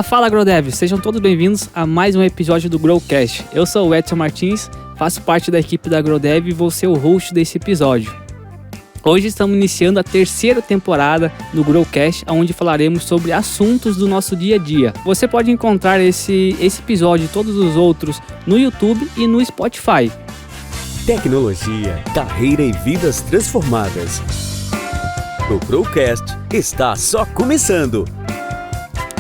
Fala, AgroDev! Sejam todos bem-vindos a mais um episódio do Growcast. Eu sou o Edson Martins, faço parte da equipe da AgroDev e vou ser o host desse episódio. Hoje estamos iniciando a terceira temporada do Growcast, onde falaremos sobre assuntos do nosso dia a dia. Você pode encontrar esse episódio e todos os outros no YouTube e no Spotify. Tecnologia, carreira e vidas transformadas. O Growcast está só começando.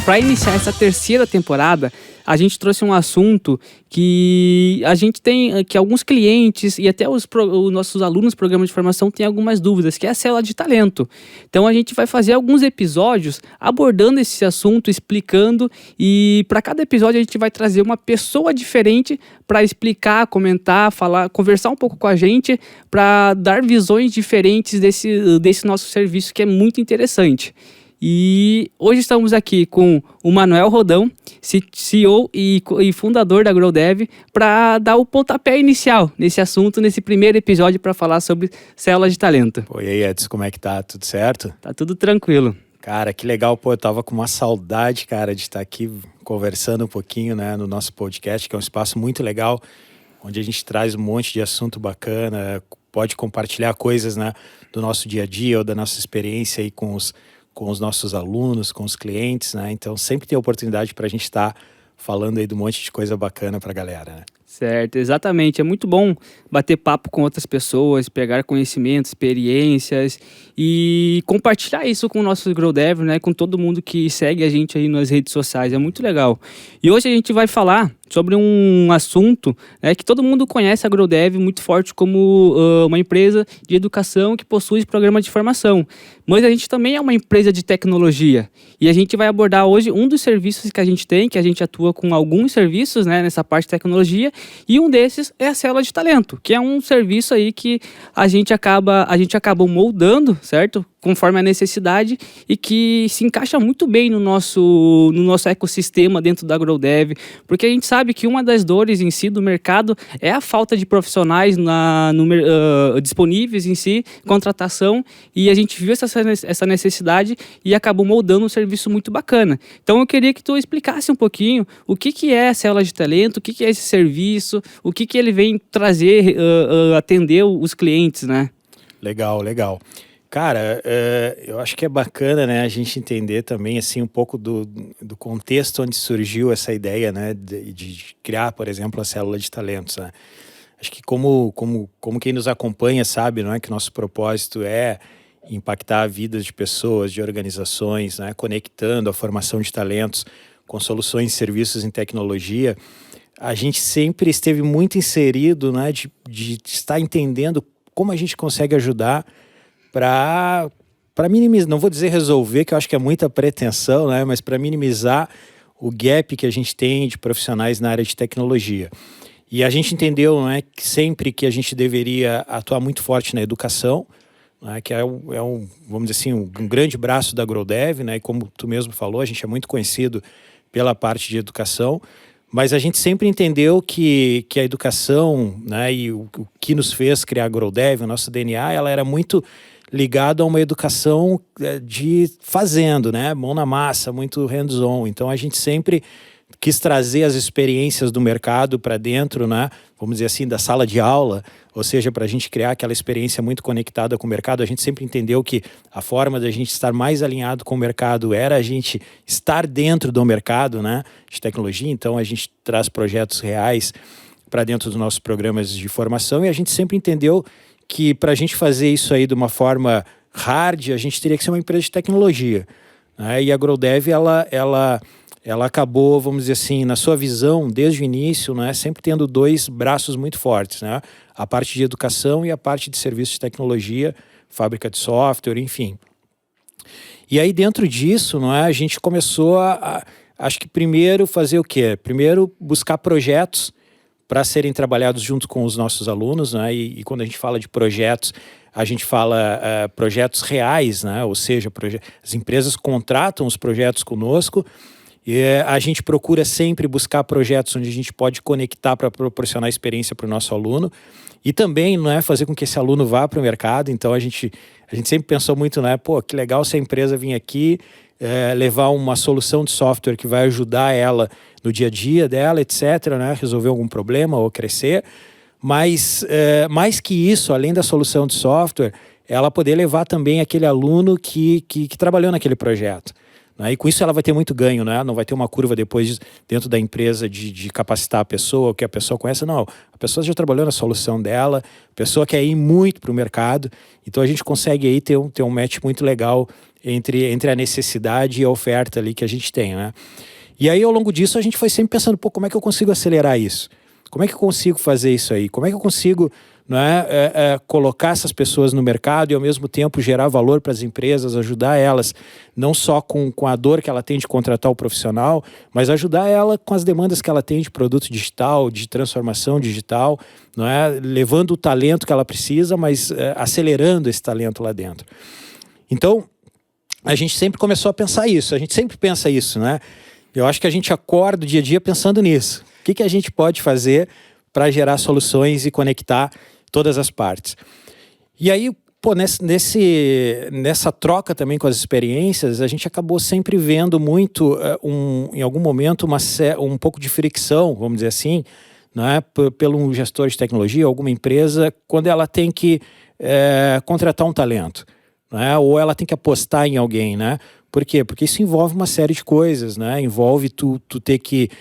Para iniciar essa terceira temporada, a gente trouxe um assunto que a gente tem, que alguns clientes e até os nossos alunos do programa de formação têm algumas dúvidas, que é a célula de talento. Então a gente vai fazer alguns episódios abordando esse assunto, explicando, e para cada episódio a gente vai trazer uma pessoa diferente para explicar, comentar, falar, conversar um pouco com a gente, para dar visões diferentes desse nosso serviço, que é muito interessante. E hoje estamos aqui com o Manuel Rodão, CEO e fundador da AgroDev, para dar o pontapé inicial nesse assunto, nesse primeiro episódio, para falar sobre célula de talento. Pô, e aí, Edson, como é que tá? Tudo certo? Tá tudo tranquilo. Cara, que legal, pô, eu tava com uma saudade, cara, de estar aqui conversando um pouquinho, né, no nosso podcast, que é um espaço muito legal, onde a gente traz um monte de assunto bacana, pode compartilhar coisas, né, do nosso dia a dia ou da nossa experiência aí com os nossos alunos, com os clientes, né? Então sempre tem oportunidade para a gente estar falando aí de um monte de coisa bacana para a galera, né? Certo, exatamente. É muito bom bater papo com outras pessoas, pegar conhecimentos, experiências e compartilhar isso com o nosso AgroDev, né? Com todo mundo que segue a gente aí nas redes sociais. É muito legal. E hoje a gente vai falar sobre um assunto, né, que todo mundo conhece a AgroDev muito forte como uma empresa de educação que possui programa de formação. Mas a gente também é uma empresa de tecnologia. E a gente vai abordar hoje um dos serviços que a gente tem, que a gente atua com alguns serviços, né, nessa parte de tecnologia, e um desses é a célula de talento, que é um serviço aí que a gente acabou moldando, certo? Conforme a necessidade, e que se encaixa muito bem no nosso ecossistema dentro da AgroDev, porque a gente sabe que uma das dores em si do mercado é a falta de profissionais disponíveis em si, contratação, e a gente viu essa necessidade e acabou moldando um serviço muito bacana. Então eu queria que tu explicasse um pouquinho o que é a célula de talento, o que é esse serviço, o que ele vem trazer, atender os clientes, né? Legal. Cara, eu acho que é bacana, né, a gente entender também, assim, um pouco do contexto onde surgiu essa ideia, né, de criar, por exemplo, a célula de talentos, né? Acho que como quem nos acompanha sabe, não é, que nosso propósito é impactar vidas de pessoas, de organizações, né, conectando a formação de talentos com soluções e serviços em tecnologia. A gente sempre esteve muito inserido, né, de estar entendendo como a gente consegue ajudar para minimizar, não vou dizer resolver, que eu acho que é muita pretensão, né? Mas para minimizar o gap que a gente tem de profissionais na área de tecnologia. E a gente entendeu, né, que sempre que a gente deveria atuar muito forte na educação, né, que vamos dizer assim, um grande braço da AgroDev, né? E como tu mesmo falou, a gente é muito conhecido pela parte de educação, mas a gente sempre entendeu que a educação, né, e o que nos fez criar a AgroDev, o nosso DNA, ela era muito ligado a uma educação de fazendo, né? Mão na massa, muito hands-on. Então a gente sempre quis trazer as experiências do mercado para dentro, né? Vamos dizer assim, da sala de aula, ou seja, para a gente criar aquela experiência muito conectada com o mercado. A gente sempre entendeu que a forma da gente estar mais alinhado com o mercado era a gente estar dentro do mercado, né, de tecnologia. Então a gente traz projetos reais para dentro dos nossos programas de formação, e a gente sempre entendeu que para a gente fazer isso aí de uma forma hard, a gente teria que ser uma empresa de tecnologia, né? E a AgroDev, ela acabou, vamos dizer assim, na sua visão, desde o início, né, sempre tendo dois braços muito fortes, né? A parte de educação e a parte de serviços de tecnologia, fábrica de software, enfim. E aí dentro disso, não é, a gente começou acho que primeiro fazer o quê? Primeiro buscar projetos para serem trabalhados junto com os nossos alunos, né? E quando a gente fala de projetos, a gente fala projetos reais, né? Ou seja, as empresas contratam os projetos conosco, e a gente procura sempre buscar projetos onde a gente pode conectar para proporcionar experiência para o nosso aluno, e também, não é, fazer com que esse aluno vá para o mercado. Então a gente sempre pensou muito, né, pô, que legal se a empresa vir aqui, levar uma solução de software que vai ajudar ela no dia a dia dela, etc., né? Resolver algum problema ou crescer. Mas, mais que isso, além da solução de software, ela poder levar também aquele aluno que trabalhou naquele projeto. Né? E com isso ela vai ter muito ganho, né? Não vai ter uma curva depois dentro da empresa de capacitar a pessoa, o que a pessoa conhece. Não, a pessoa já trabalhou na solução dela, a pessoa quer ir muito para o mercado. Então a gente consegue aí ter um match muito legal entre a necessidade e a oferta ali que a gente tem, né? E aí ao longo disso a gente foi sempre pensando, pô, como é que eu consigo acelerar isso? Como é que eu consigo fazer isso aí? Como é que eu consigo, né, colocar essas pessoas no mercado e ao mesmo tempo gerar valor para as empresas, ajudar elas não só com a dor que ela tem de contratar o profissional, mas ajudar ela com as demandas que ela tem de produto digital, de transformação digital, não é? Levando o talento que ela precisa, mas acelerando esse talento lá dentro. Então, a gente sempre começou a pensar isso, a gente sempre pensa isso, né? Eu acho que a gente acorda o dia a dia pensando nisso. O que a gente pode fazer para gerar soluções e conectar todas as partes? E aí, pô, nessa troca também com as experiências, a gente acabou sempre vendo muito, em algum momento, um pouco de fricção, vamos dizer assim, né, pelo gestor de tecnologia, alguma empresa, quando ela tem que contratar um talento, né, ou ela tem que apostar em alguém, né? Por quê? Porque isso envolve uma série de coisas, né? Envolve tu ter que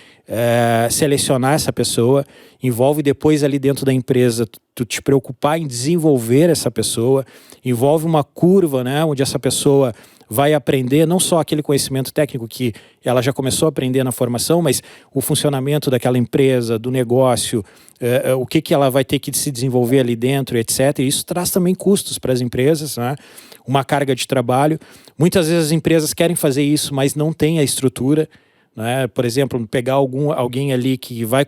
selecionar essa pessoa, envolve depois ali dentro da empresa tu te preocupar em desenvolver essa pessoa, envolve uma curva, né? Onde essa pessoa vai aprender não só aquele conhecimento técnico que ela já começou a aprender na formação, mas o funcionamento daquela empresa, do negócio, o que ela vai ter que se desenvolver ali dentro, etc. E isso traz também custos para as empresas, né? Uma carga de trabalho. Muitas vezes as empresas querem fazer isso, mas não têm a estrutura, né? Por exemplo, pegar alguém ali que vai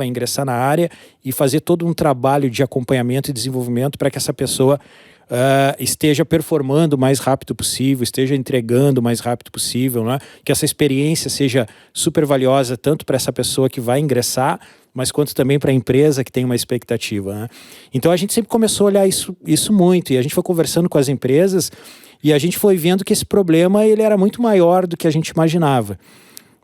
ingressar na área e fazer todo um trabalho de acompanhamento e desenvolvimento para que essa pessoa esteja performando o mais rápido possível, esteja entregando o mais rápido possível, né? Que essa experiência seja super valiosa tanto para essa pessoa que vai ingressar, mas quanto também para a empresa que tem uma expectativa, né? Então a gente sempre começou a olhar isso muito, e a gente foi conversando com as empresas e a gente foi vendo que esse problema ele era muito maior do que a gente imaginava.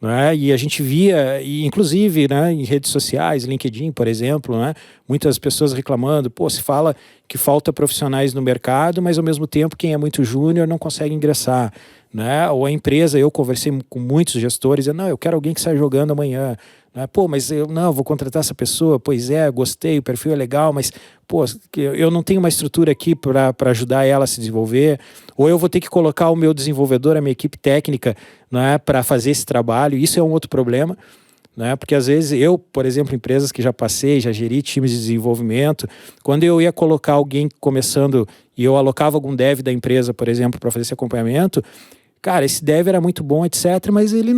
Né? E a gente via, e inclusive, né, em redes sociais, LinkedIn, por exemplo, né, muitas pessoas reclamando, pô, se fala que falta profissionais no mercado, mas ao mesmo tempo quem é muito júnior não consegue ingressar. Né? Ou a empresa, eu conversei com muitos gestores, não, eu quero alguém que saia jogando amanhã. Né? Pô, mas eu vou contratar essa pessoa, pois gostei, o perfil é legal, mas pô, eu não tenho uma estrutura aqui para ajudar ela a se desenvolver, ou eu vou ter que colocar o meu desenvolvedor, a minha equipe técnica, né, para fazer esse trabalho. Isso é um outro problema, né? Porque às vezes eu, por exemplo, empresas que já geri times de desenvolvimento, quando eu ia colocar alguém começando e eu alocava algum dev da empresa, por exemplo, para fazer esse acompanhamento, cara, esse dev era muito bom, etc., mas ele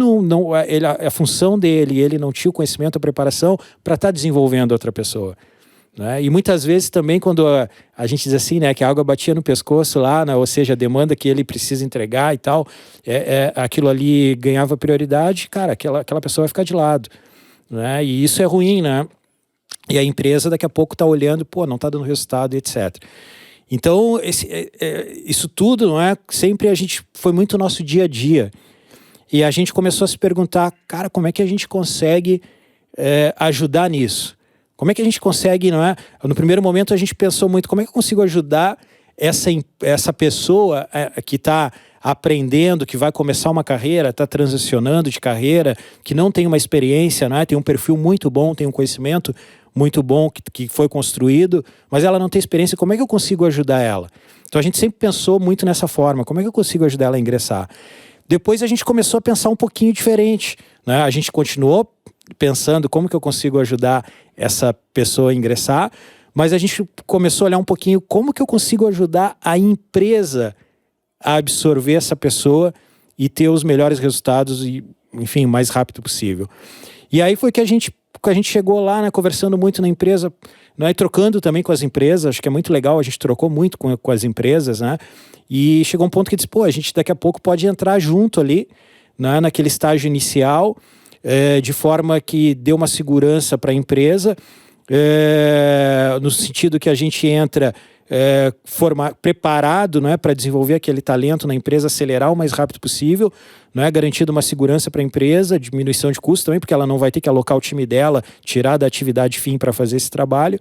a função dele, ele não tinha o conhecimento, a preparação para estar desenvolvendo outra pessoa. Né? E muitas vezes também quando a gente diz assim, né, que a água batia no pescoço lá, né, ou seja, a demanda que ele precisa entregar e tal, aquilo ali ganhava prioridade, cara, aquela pessoa vai ficar de lado. Né? E isso é ruim, né? E a empresa daqui a pouco está olhando, pô, não está dando resultado, etc. Então, isso tudo, não é? Sempre a gente foi muito nosso dia a dia. E a gente começou a se perguntar, cara, como é que a gente consegue ajudar nisso? Como é que a gente consegue, não é? No primeiro momento a gente pensou muito, como é que eu consigo ajudar essa pessoa que está aprendendo, que vai começar uma carreira, está transicionando de carreira, que não tem uma experiência, né? Tem um perfil muito bom, tem um conhecimento muito bom que foi construído, mas ela não tem experiência, como é que eu consigo ajudar ela? Então a gente sempre pensou muito nessa forma, como é que eu consigo ajudar ela a ingressar? Depois a gente começou a pensar um pouquinho diferente, né? A gente continuou pensando como que eu consigo ajudar essa pessoa a ingressar, mas a gente começou a olhar um pouquinho como que eu consigo ajudar a empresa a absorver essa pessoa e ter os melhores resultados e, enfim, o mais rápido possível. E aí foi que a gente chegou lá, né, conversando muito na empresa, né, e trocando também com as empresas, acho que é muito legal, a gente trocou muito com as empresas, né, e chegou um ponto que disse, pô, a gente daqui a pouco pode entrar junto ali, né, naquele estágio inicial, de forma que dê uma segurança para a empresa, no sentido que a gente entra preparado, né, para desenvolver aquele talento na empresa, acelerar o mais rápido possível, né, garantindo uma segurança para a empresa, diminuição de custo também, porque ela não vai ter que alocar o time dela, tirar da atividade fim para fazer esse trabalho.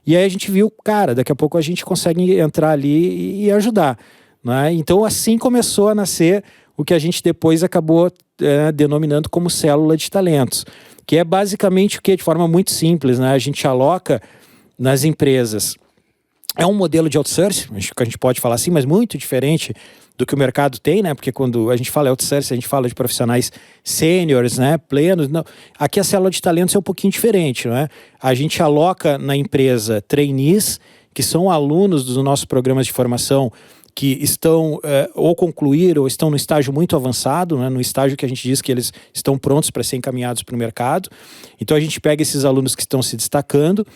E aí a gente viu, cara, daqui a pouco a gente consegue entrar ali e ajudar, né? Então assim começou a nascer o que a gente depois acabou denominando como célula de talentos, que é basicamente o que, de forma muito simples, né? A gente aloca nas empresas. É um modelo de outsourcing, acho que a gente pode falar assim, mas muito diferente do que o mercado tem, né? Porque quando a gente fala outsourcing, a gente fala de profissionais sêniores, né? Plenos. Não. Aqui a célula de talentos é um pouquinho diferente, não é? A gente aloca na empresa trainees, que são alunos dos nossos programas de formação, que estão ou concluíram ou estão no estágio muito avançado, né, no estágio que a gente diz que eles estão prontos para ser encaminhados para o mercado. Então a gente pega esses alunos que estão se destacando,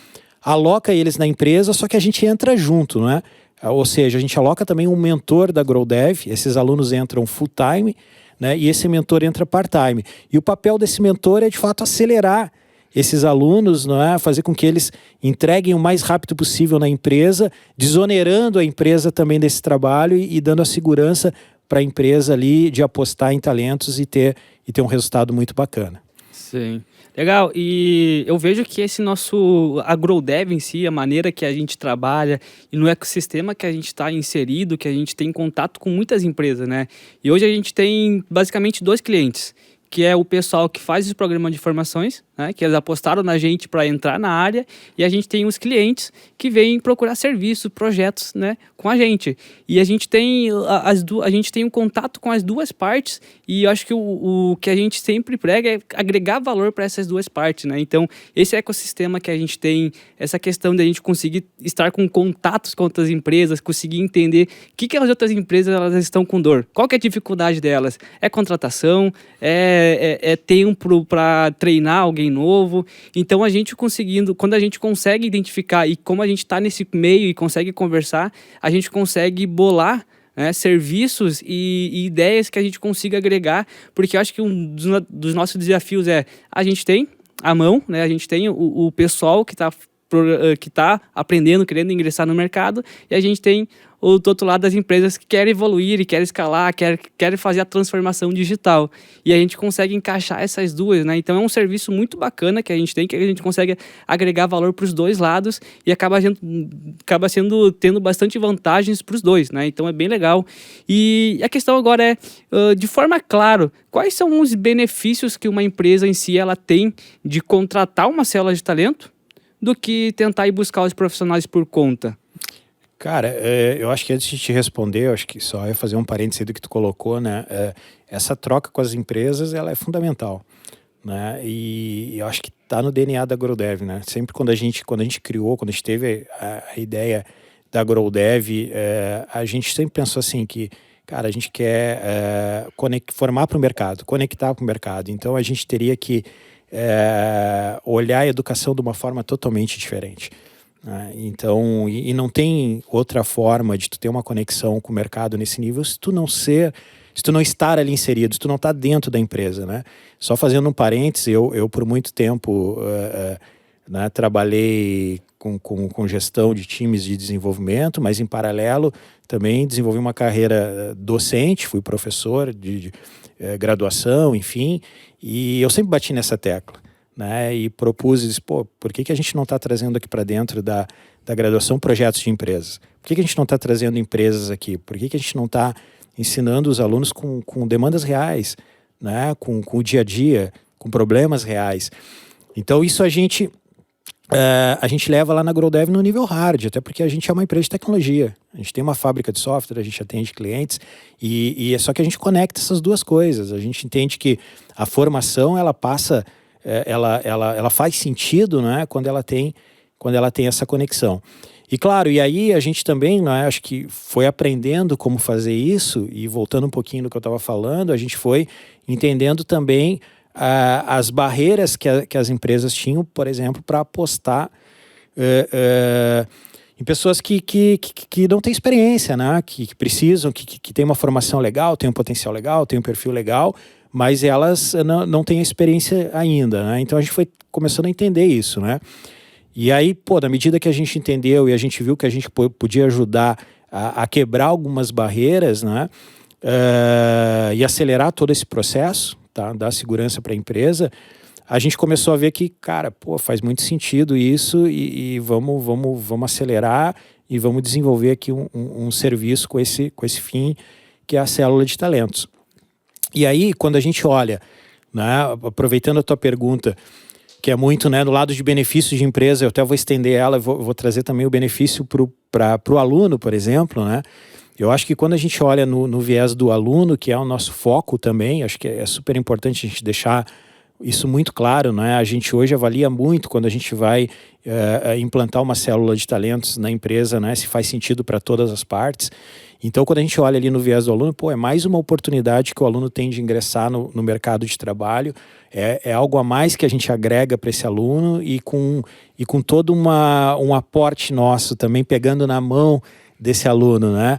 aloca eles na empresa, só que a gente entra junto, não é? Ou seja, a gente aloca também um mentor da GrowDev, esses alunos entram full-time, né, e esse mentor entra part-time. E o papel desse mentor é, de fato, acelerar esses alunos, não é? Fazer com que eles entreguem o mais rápido possível na empresa, desonerando a empresa também desse trabalho e dando a segurança para a empresa ali de apostar em talentos e ter um resultado muito bacana. Sim. Legal, e eu vejo que esse nosso AgroDev em si, a maneira que a gente trabalha e no ecossistema que a gente está inserido, que a gente tem contato com muitas empresas, né? E hoje a gente tem basicamente 2 clientes, que é o pessoal que faz os programas de formações, né, que eles apostaram na gente para entrar na área, e a gente tem os clientes que vêm procurar serviços, projetos, né, com a gente. E a gente tem a gente tem um contato com as duas partes, e eu acho que o que a gente sempre prega é agregar valor para essas duas partes, né? Então, esse ecossistema que a gente tem, essa questão de a gente conseguir estar com contatos com outras empresas, conseguir entender o que as outras empresas elas estão com dor, qual que é a dificuldade delas, é contratação, é tempo para treinar alguém novo. Então a gente quando a gente consegue identificar e como a gente está nesse meio e consegue conversar, a gente consegue bolar, né, serviços e ideias que a gente consiga agregar, porque eu acho que um dos nossos desafios a gente tem a mão, né, a gente tem o pessoal que está aprendendo, querendo ingressar no mercado, e a gente tem do outro lado das empresas que querem evoluir e querem escalar, querem fazer a transformação digital. E a gente consegue encaixar essas duas, né? Então é um serviço muito bacana que a gente tem, que a gente consegue agregar valor para os dois lados e acaba tendo bastante vantagens para os dois, né? Então é bem legal. E a questão agora é, de forma clara, quais são os benefícios que uma empresa em si ela tem de contratar uma célula de talento do que tentar ir buscar os profissionais por conta? Cara, eu acho que antes de te responder, eu acho que só ia fazer um parêntese do que tu colocou, né? Essa troca com as empresas, ela é fundamental, né? E eu acho que tá no DNA da GrowDev, né? Sempre quando a gente teve a ideia da GrowDev, a gente sempre pensou assim que, cara, a gente quer formar para o mercado, conectar para o mercado. Então a gente teria que olhar a educação de uma forma totalmente diferente. Então, e não tem outra forma de tu ter uma conexão com o mercado nesse nível se tu não estar ali inserido, se tu não estar dentro da empresa, né? Só fazendo um parêntese, eu por muito tempo né, trabalhei com gestão de times de desenvolvimento, mas em paralelo também desenvolvi uma carreira docente, fui professor de graduação, enfim, e eu sempre bati nessa tecla, né, e propus, por que a gente não está trazendo aqui para dentro da graduação projetos de empresas? Por que a gente não está trazendo empresas aqui? Por que a gente não está ensinando os alunos com demandas reais, né, com o dia a dia, com problemas reais? Então isso a gente leva lá na GrowDev no nível hard, até porque a gente é uma empresa de tecnologia, a gente tem uma fábrica de software, a gente atende clientes, e é só que a gente conecta essas duas coisas. A gente entende que a formação ela passa... Ela faz sentido, né, quando ela tem essa conexão. E claro, e aí a gente também, né, acho que foi aprendendo como fazer isso, e voltando um pouquinho do que eu estava falando, a gente foi entendendo também as barreiras que as empresas tinham, por exemplo, para apostar em pessoas que não têm experiência, né, que precisam, que têm uma formação legal, têm um potencial legal, têm um perfil legal, mas elas não têm a experiência ainda, né? Então a gente foi começando a entender isso, né? E aí, na medida que a gente entendeu e a gente viu que a gente podia ajudar a quebrar algumas barreiras, né? E acelerar todo esse processo, tá? Dar segurança para a empresa, a gente começou a ver que, cara, faz muito sentido isso e vamos acelerar e vamos desenvolver aqui um serviço com esse fim, que é a célula de talentos. E aí, quando a gente olha, né, aproveitando a tua pergunta, que é muito, né, do lado de benefícios de empresa, eu até vou estender ela, vou trazer também o benefício para o aluno, por exemplo, né? Eu acho que quando a gente olha no viés do aluno, que é o nosso foco também, acho que é super importante a gente deixar isso muito claro, né? A gente hoje avalia muito quando a gente vai implantar uma célula de talentos na empresa, né? Se faz sentido para todas as partes. Então, quando a gente olha ali no viés do aluno, é mais uma oportunidade que o aluno tem de ingressar no mercado de trabalho. É algo a mais que a gente agrega para esse aluno e com todo um aporte nosso também, pegando na mão desse aluno, né?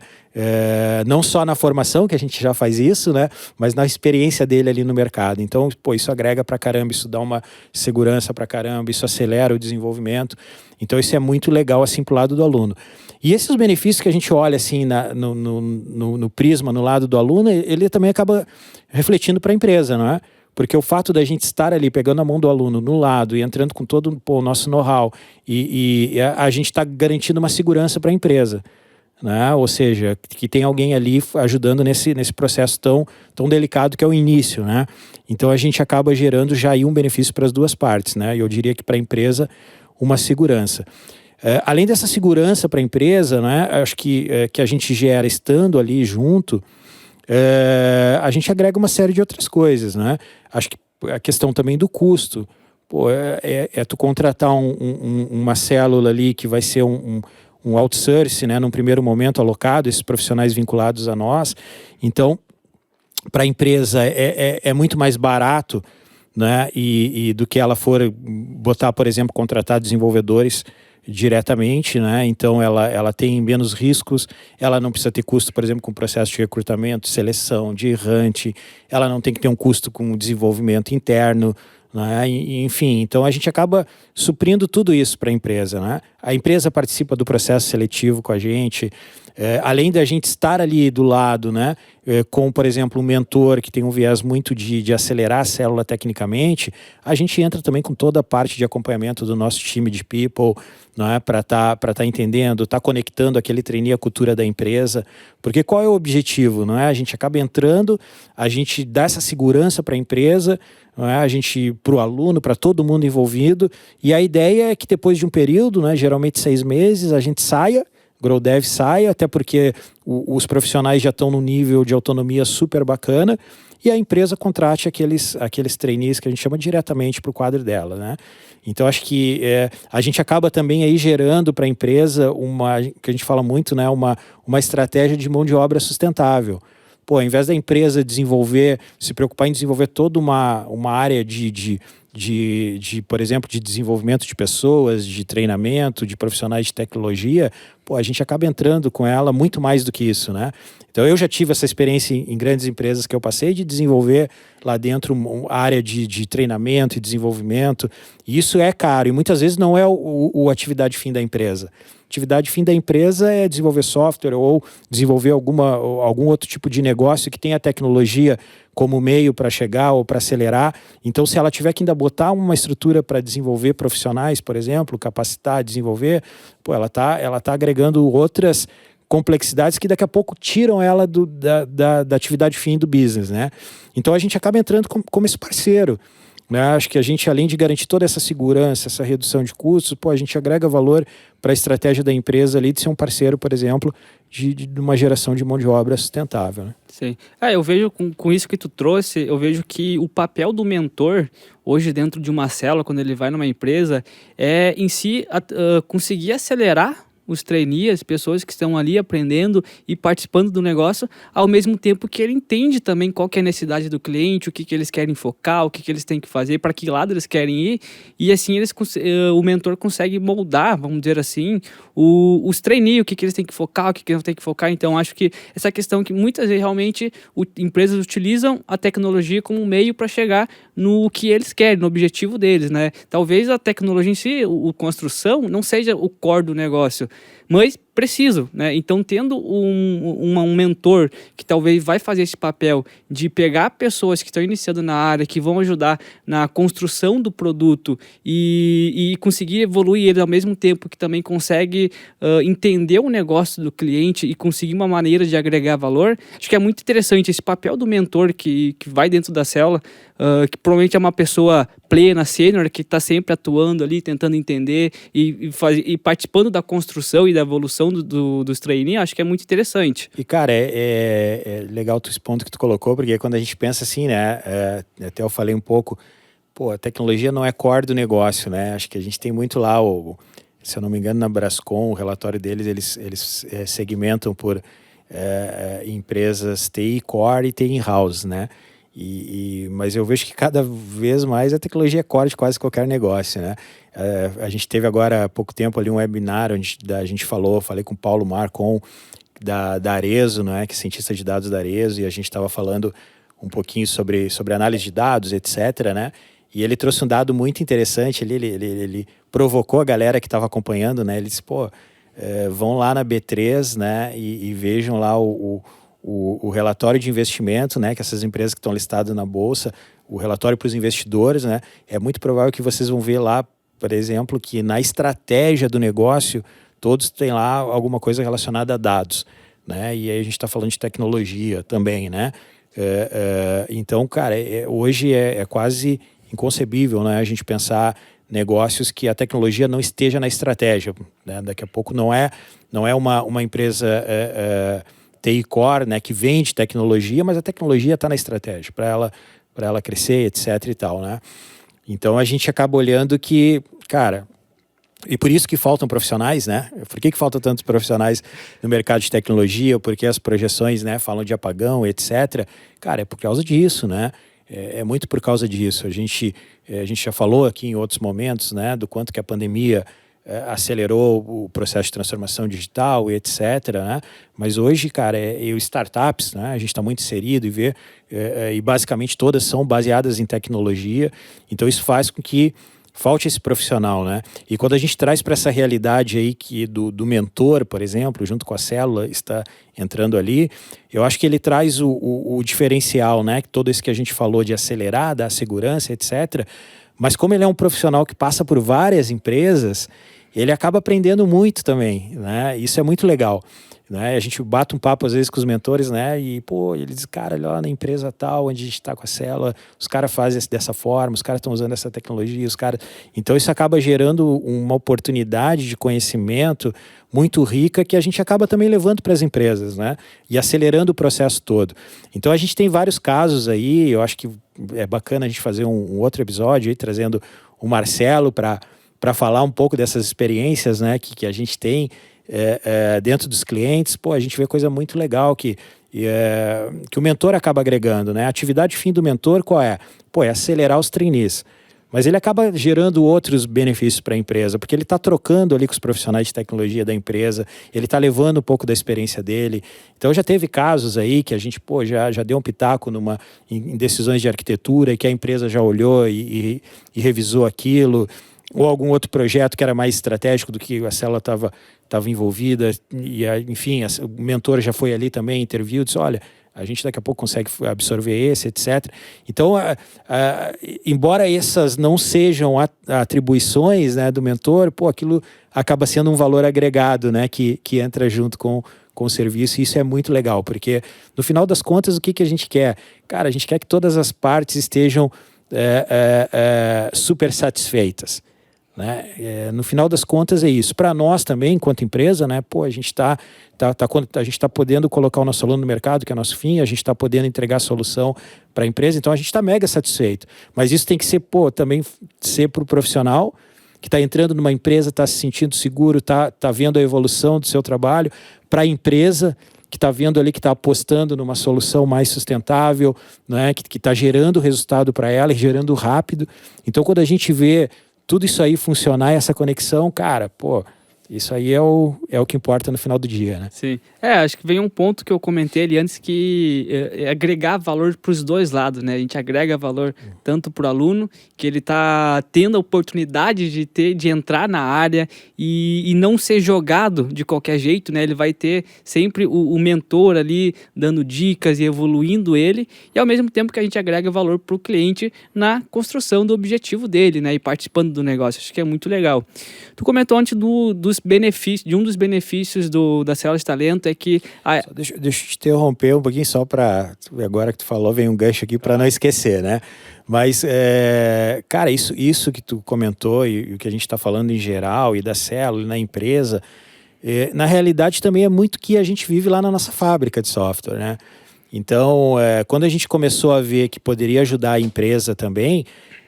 Não só na formação, que a gente já faz isso, né? Mas na experiência dele ali no mercado. Então, isso agrega pra caramba, isso dá uma segurança pra caramba, isso acelera o desenvolvimento. Então, isso é muito legal, assim, pro lado do aluno. E esses benefícios que a gente olha, assim, no prisma, no lado do aluno, ele também acaba refletindo para a empresa, não é? Porque o fato da gente estar ali pegando a mão do aluno no lado e entrando com todo o nosso know-how e a gente está garantindo uma segurança para a empresa, né? Ou seja, que tem alguém ali ajudando nesse processo tão delicado que é o início, né? Então a gente acaba gerando já aí um benefício para as duas partes, né? E eu diria que para a empresa uma segurança. Além dessa segurança para a empresa, né? Acho que a gente gera estando ali junto, a gente agrega uma série de outras coisas, né? Acho que a questão também do custo. Tu contratar uma célula ali que vai ser um outsource, né, num primeiro momento alocado, esses profissionais vinculados a nós. Então, para a empresa é muito mais barato, né, e do que ela for botar, por exemplo, contratar desenvolvedores diretamente, né? Então ela tem menos riscos, ela não precisa ter custo, por exemplo, com o processo de recrutamento, seleção, de errante, ela não tem que ter um custo com desenvolvimento interno, né? Enfim, então a gente acaba suprindo tudo isso para a empresa, né? A empresa participa do processo seletivo com a gente, além da gente estar ali do lado, né? Com, por exemplo, um mentor que tem um viés muito de acelerar a célula tecnicamente, a gente entra também com toda a parte de acompanhamento do nosso time de people, né? Para tá entendendo, tá conectando aquele trainee à cultura da empresa, porque qual é o objetivo, não é? A gente acaba entrando, a gente dá essa segurança para a empresa, não é? A gente, para o aluno, para todo mundo envolvido, e a ideia é que depois de um período, né, geralmente 6 meses, a gente saia, GrowDev saia, até porque os profissionais já estão num nível de autonomia super bacana, e a empresa contrate aqueles trainees que a gente chama diretamente para o quadro dela, né? Então, acho que a gente acaba também aí gerando para a empresa que a gente fala muito, né, uma estratégia de mão de obra sustentável. Ao invés da empresa se preocupar em desenvolver toda uma área de, por exemplo, de desenvolvimento de pessoas, de treinamento, de profissionais de tecnologia, a gente acaba entrando com ela muito mais do que isso, né? Então, eu já tive essa experiência em grandes empresas que eu passei de desenvolver lá dentro uma área de treinamento e desenvolvimento, e isso é caro, e muitas vezes não é a atividade fim da empresa. Atividade fim da empresa é desenvolver software ou desenvolver algum outro tipo de negócio que tenha tecnologia como meio para chegar ou para acelerar. Então, se ela tiver que ainda botar uma estrutura para desenvolver profissionais, por exemplo, capacitar, desenvolver, ela tá agregando outras complexidades que daqui a pouco tiram ela da atividade fim do business, né? Então, a gente acaba entrando como esse parceiro. Acho que a gente, além de garantir toda essa segurança, essa redução de custos, a gente agrega valor para a estratégia da empresa ali de ser um parceiro, por exemplo, de uma geração de mão de obra sustentável, né? Sim. Eu vejo com isso que tu trouxe, eu vejo que o papel do mentor hoje dentro de uma célula, quando ele vai numa empresa, é em si conseguir acelerar os trainees, pessoas que estão ali aprendendo e participando do negócio, ao mesmo tempo que ele entende também qual que é a necessidade do cliente, o que eles querem focar, o que eles têm que fazer, para que lado eles querem ir, e assim o mentor consegue moldar, vamos dizer assim, os trainees, o que eles têm que focar, o que eles não têm que focar. Então acho que essa questão que muitas vezes realmente empresas utilizam a tecnologia como um meio para chegar no que eles querem, no objetivo deles, né? Talvez a tecnologia em si, a construção, não seja o core do negócio, mas preciso, né? Então, tendo um mentor que talvez vai fazer esse papel de pegar pessoas que estão iniciando na área, que vão ajudar na construção do produto e conseguir evoluir ele ao mesmo tempo que também consegue entender o negócio do cliente e conseguir uma maneira de agregar valor, acho que é muito interessante esse papel do mentor que vai dentro da célula, que provavelmente é uma pessoa plena, sênior, que está sempre atuando ali, tentando entender e participando da construção e da evolução dos trainees. Acho que é muito interessante. E, cara, é legal esse ponto que tu colocou, porque quando a gente pensa assim, né, até eu falei um pouco, a tecnologia não é core do negócio, né? Acho que a gente tem muito lá, se eu não me engano, na Brascom, o relatório deles, eles segmentam por empresas TI core e TI in-house, né? Mas eu vejo que cada vez mais a tecnologia é core de quase qualquer negócio, né? A gente teve agora há pouco tempo ali um webinar onde a gente falei com o Paulo Marcon da Arezo, né, que é cientista de dados da Arezo, e a gente estava falando um pouquinho sobre análise de dados, etc., né? E ele trouxe um dado muito interessante ali, ele provocou a galera que estava acompanhando, né? Ele disse, vão lá na B3, né, e vejam lá o relatório de investimento, né, que essas empresas que estão listadas na bolsa, o relatório para os investidores, né, é muito provável que vocês vão ver lá, por exemplo, que na estratégia do negócio todos têm lá alguma coisa relacionada a dados, né, e aí a gente está falando de tecnologia também, né. Então, cara, hoje é quase inconcebível, né, a gente pensar negócios que a tecnologia não esteja na estratégia, né. Daqui a pouco não é uma empresa TI Core, né, que vende tecnologia, mas a tecnologia está na estratégia para ela crescer, etc. e tal, né? Então a gente acaba olhando que, cara, e por isso que faltam profissionais, né? Por que faltam tantos profissionais no mercado de tecnologia? Porque as projeções, né, falam de apagão, etc. Cara, é por causa disso, né? É muito por causa disso. A gente já falou aqui em outros momentos, né, do quanto que a pandemia acelerou o processo de transformação digital e etc, né? Mas hoje, cara, startups, né? A gente está muito inserido e basicamente todas são baseadas em tecnologia, então isso faz com que falte esse profissional, né? E quando a gente traz para essa realidade aí que do mentor, por exemplo, junto com a célula, está entrando ali, eu acho que ele traz o diferencial, né? Todo isso que a gente falou de acelerar, da segurança, etc. Mas como ele é um profissional que passa por várias empresas, ele acaba aprendendo muito também, né? Isso é muito legal, né? A gente bate um papo às vezes com os mentores, né? E, ele diz, cara, olha lá na empresa tal, onde a gente está com a célula, os caras fazem dessa forma, os caras estão usando essa tecnologia, Então isso acaba gerando uma oportunidade de conhecimento muito rica que a gente acaba também levando para as empresas, né? E acelerando o processo todo. Então a gente tem vários casos aí, eu acho que é bacana a gente fazer um outro episódio aí, trazendo o Marcelo para falar um pouco dessas experiências, né, que a gente tem dentro dos clientes. A gente vê coisa muito legal que o mentor acaba agregando, né? A atividade fim do mentor qual é? É acelerar os trainees. Mas ele acaba gerando outros benefícios para a empresa, porque ele está trocando ali com os profissionais de tecnologia da empresa, ele está levando um pouco da experiência dele. Então já teve casos aí que a gente já deu um pitaco em decisões de arquitetura e que a empresa já olhou e revisou aquilo, ou algum outro projeto que era mais estratégico do que a célula estava envolvida, e enfim, o mentor já foi ali também, interviu, disse, olha, a gente daqui a pouco consegue absorver esse, etc. Então, embora essas não sejam atribuições, né, do mentor, aquilo acaba sendo um valor agregado, né, que entra junto com o serviço, e isso é muito legal, porque no final das contas, o que a gente quer? Cara, a gente quer que todas as partes estejam super satisfeitas, né? No final das contas é isso. Para nós também, enquanto empresa, né, a gente está podendo colocar o nosso aluno no mercado, que é nosso fim, a gente está podendo entregar a solução para a empresa, então a gente está mega satisfeito. Mas isso tem que ser, também ser para o profissional que está entrando numa empresa, está se sentindo seguro, está vendo a evolução do seu trabalho, para a empresa que está vendo ali, que está apostando numa solução mais sustentável, né, que está gerando resultado para ela e gerando rápido. Então, quando a gente vê tudo isso aí funcionar, essa conexão, cara, pô, isso aí é o que importa no final do dia, né? Sim. Acho que vem um ponto que eu comentei ali antes, que é agregar valor para os dois lados, né? A gente agrega valor tanto para o aluno, que ele está tendo a oportunidade de entrar na área e não ser jogado de qualquer jeito, né? Ele vai ter sempre o mentor ali dando dicas e evoluindo ele, e ao mesmo tempo que a gente agrega valor para o cliente na construção do objetivo dele, né? E participando do negócio. Acho que é muito legal. Tu comentou antes dos benefícios, de um dos benefícios da Célula de Talento é que... Deixa eu te interromper um pouquinho só para... Agora que tu falou, vem um gancho aqui para não esquecer, né? Mas, cara, isso que tu comentou e o que a gente está falando em geral e da Célula e na empresa, na realidade também é muito que a gente vive lá na nossa fábrica de software, né? Então, quando a gente começou a ver que poderia ajudar a empresa também,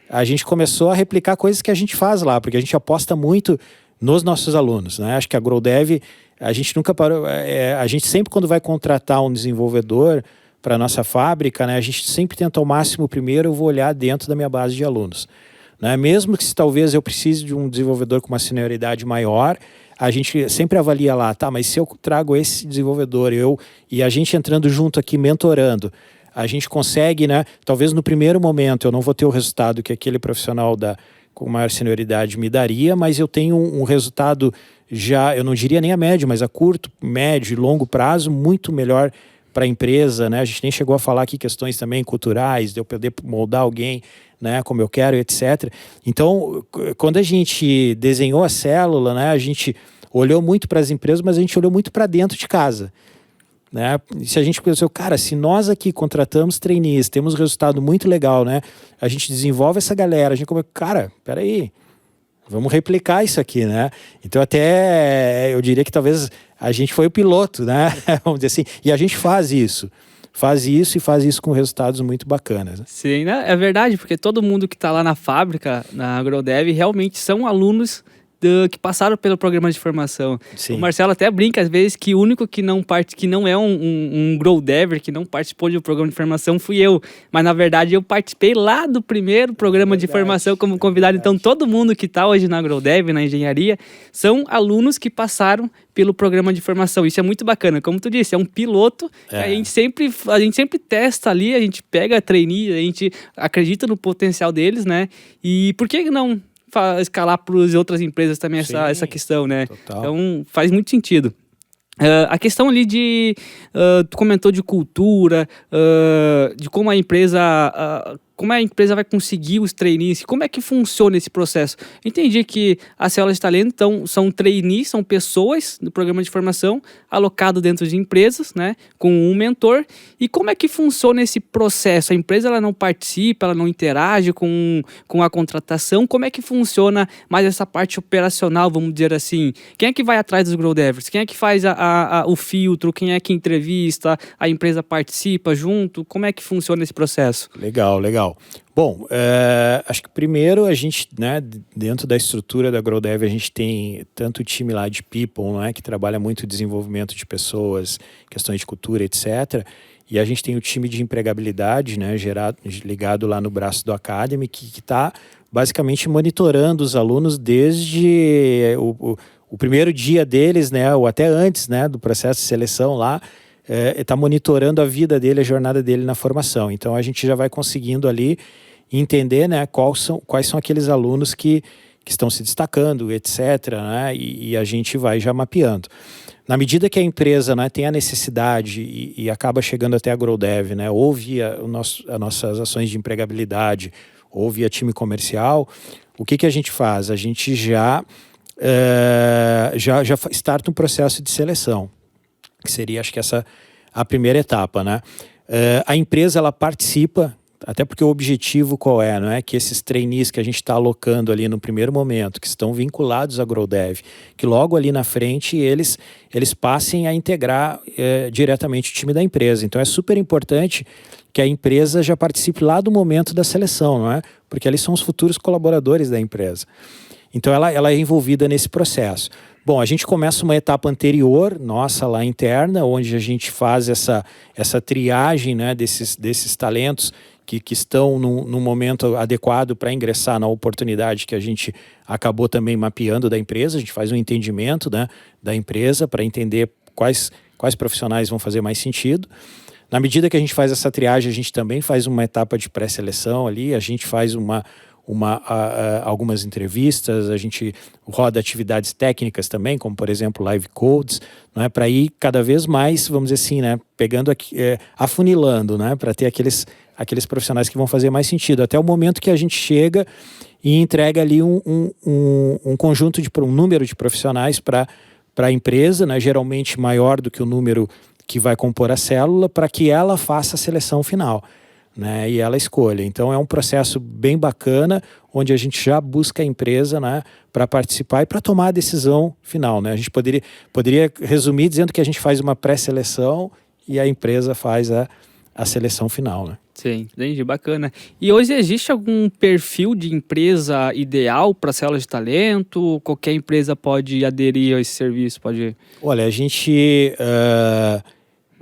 a gente começou a replicar coisas que a gente faz lá, porque a gente aposta muito nos nossos alunos, né? Acho que a GrowDev, a gente nunca parou, a gente sempre, quando vai contratar um desenvolvedor para a nossa fábrica, né, a gente sempre tenta ao máximo, primeiro eu vou olhar dentro da minha base de alunos, né? Mesmo que se talvez eu precise de um desenvolvedor com uma senioridade maior, a gente sempre avalia lá, tá, mas se eu trago esse desenvolvedor, e a gente entrando junto aqui, mentorando, a gente consegue, né, talvez no primeiro momento eu não vou ter o resultado que aquele profissional com maior senioridade me daria, mas eu tenho um resultado já, eu não diria nem a médio, mas a curto, médio e longo prazo, muito melhor para a empresa, né? A gente nem chegou a falar aqui questões também culturais, de eu poder moldar alguém, né, como eu quero, etc. Então, quando a gente desenhou a célula, né, a gente olhou muito para as empresas, mas a gente olhou muito para dentro de casa, né? Se a gente pensou, cara, se nós aqui contratamos trainees, temos um resultado muito legal, né? A gente desenvolve essa galera, a gente come, cara, peraí, vamos replicar isso aqui, né? Então até eu diria que talvez a gente foi o piloto, né? Vamos dizer assim, e a gente faz isso e faz isso com resultados muito bacanas, né? Sim, né? É verdade, porque todo mundo que está lá na fábrica, na GrowDev, realmente são alunos que passaram pelo programa de formação. Sim. O Marcelo até brinca às vezes que o único que não é um GrowDever, que não participou do programa de formação, fui eu. Mas na verdade eu participei lá do primeiro programa de formação como convidado. Então todo mundo que está hoje na GrowDev, na engenharia, são alunos que passaram pelo programa de formação. Isso é muito bacana. Como tu disse, é um piloto. A gente sempre testa ali, a gente pega trainee, a gente acredita no potencial deles, né? E por que não escalar para as outras empresas também essa questão, né? Total. Então faz muito sentido. A questão ali tu comentou de cultura, de como a empresa vai conseguir os trainees, como é que funciona esse processo. Entendi que a Célula de Talento, então, são trainees, são pessoas do programa de formação alocado dentro de empresas, né, com um mentor. E como é que funciona esse processo? A empresa ela não participa, ela não interage com a contratação. Como é que funciona mais essa parte operacional, vamos dizer assim? Quem é que vai atrás dos GrowDevers? Quem é que faz o filtro? Quem é que entrevista? A empresa participa junto? Como é que funciona esse processo? Legal. Bom, acho que primeiro a gente, né, dentro da estrutura da GrowDev, a gente tem tanto o time lá de People, né, que trabalha muito o desenvolvimento de pessoas, questões de cultura, etc. E a gente tem o time de empregabilidade, né, ligado lá no braço do Academy, que está basicamente monitorando os alunos desde o primeiro dia deles, né, ou até antes, né, do processo de seleção lá. Está monitorando a vida dele, a jornada dele na formação. Então a gente já vai conseguindo ali entender, né, quais são aqueles alunos que estão se destacando, etc., né, e a gente vai já mapeando. Na medida que a empresa, né, tem a necessidade e acaba chegando até a GrowDev, né, ou via as nossas ações de empregabilidade, ou via time comercial, o que a gente faz? A gente já starta um processo de seleção, que seria, acho que a primeira etapa, né? A empresa, ela participa, até porque o objetivo qual é, não é? Que esses trainees que a gente está alocando ali no primeiro momento, que estão vinculados à GrowDev, que logo ali na frente eles passem a integrar diretamente o time da empresa. Então é super importante que a empresa já participe lá do momento da seleção, não é? Porque eles são os futuros colaboradores da empresa. Então ela é envolvida nesse processo. Bom, a gente começa uma etapa anterior, nossa, lá interna, onde a gente faz essa triagem, né, desses talentos que estão no momento adequado para ingressar na oportunidade que a gente acabou também mapeando da empresa. A gente faz um entendimento, né, da empresa para entender quais profissionais vão fazer mais sentido. Na medida que a gente faz essa triagem, a gente também faz uma etapa de pré-seleção ali, a gente faz algumas entrevistas, a gente roda atividades técnicas também, como por exemplo live codes, né, para ir cada vez mais, vamos dizer assim, né, pegando afunilando, né, para ter aqueles profissionais que vão fazer mais sentido, até o momento que a gente chega e entrega ali um conjunto um número de profissionais para a empresa, né, geralmente maior do que o número que vai compor a célula, para que ela faça a seleção final, né, e ela escolha. Então é um processo bem bacana, onde a gente já busca a empresa, né, para participar e para tomar a decisão final, né. A gente poderia resumir dizendo que a gente faz uma pré-seleção e a empresa faz a seleção final, né. Sim, entendi, bacana. E hoje existe algum perfil de empresa ideal para células de talento? Qualquer empresa pode aderir a esse serviço? Olha, a gente...